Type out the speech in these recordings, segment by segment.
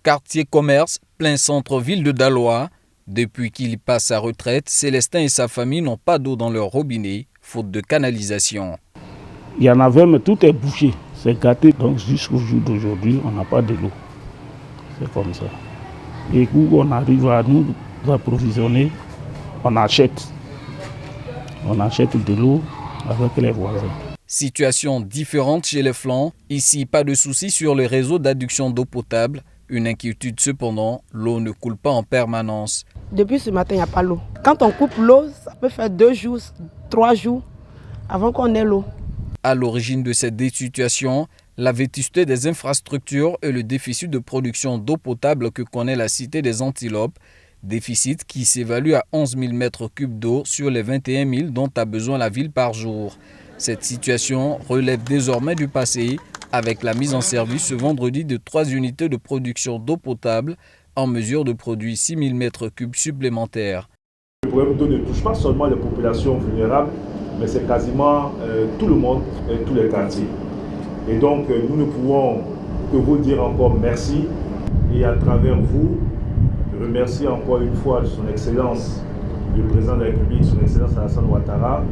quartier commerce, plein centre-ville de Daloa. Depuis qu'il passe sa retraite, Célestin et sa famille n'ont pas d'eau dans leur robinet, faute de canalisation. Il y en avait, mais tout est bouché. C'est gâté. Donc jusqu'au jour d'aujourd'hui, on n'a pas de l'eau. C'est comme ça. Et où on arrive à nous approvisionner, on achète. On achète de l'eau avec les voisins. Situation différente chez les Flancs. Ici, pas de soucis sur le réseau d'adduction d'eau potable. Une inquiétude cependant, l'eau ne coule pas en permanence. Depuis ce matin, il n'y a pas l'eau. Quand on coupe l'eau, ça peut faire 2 jours, 3 jours avant qu'on ait l'eau. À l'origine de cette situation, la vétusté des infrastructures et le déficit de production d'eau potable que connaît la cité des Antilopes. Déficit qui s'évalue à 11 000 mètres cubes d'eau sur les 21 000 dont a besoin la ville par jour. Cette situation relève désormais du passé avec la mise en service ce vendredi de 3 unités de production d'eau potable en mesure de produire 6 000 mètres cubes supplémentaires. Le problème d'eau ne touche pas seulement les populations vulnérables, mais c'est quasiment tout le monde et tous les quartiers. Et donc nous ne pouvons que vous dire encore merci et à travers vous, remercier encore une fois son Excellence, le Président de la République, son Excellence Alassane Ouattara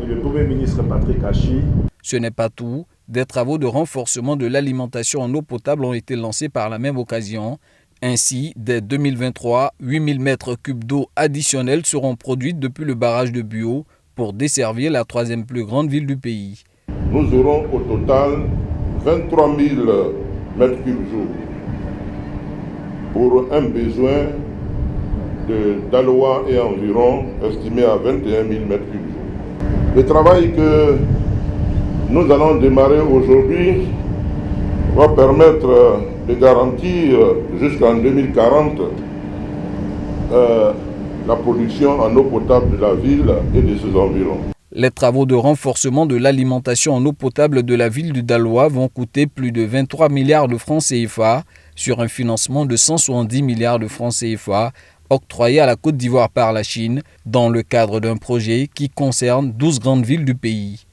et le Premier ministre Patrick Hachi. Ce n'est pas tout. Des travaux de renforcement de l'alimentation en eau potable ont été lancés par la même occasion. Ainsi, dès 2023, 8 000 mètres cubes d'eau additionnels seront produits depuis le barrage de Buo pour desservir la 3e plus grande ville du pays. Nous aurons au total 23 000 mètres cubes jour pour un besoin de Daloa et environ estimé à 21 000 mètres cubes jour. Le travail que nous allons démarrer aujourd'hui va permettre de garantir jusqu'en 2040 la production en eau potable de la ville et de ses environs. Les travaux de renforcement de l'alimentation en eau potable de la ville de Daloa vont coûter plus de 23 milliards de francs CFA sur un financement de 170 milliards de francs CFA octroyé à la Côte d'Ivoire par la Chine dans le cadre d'un projet qui concerne 12 grandes villes du pays.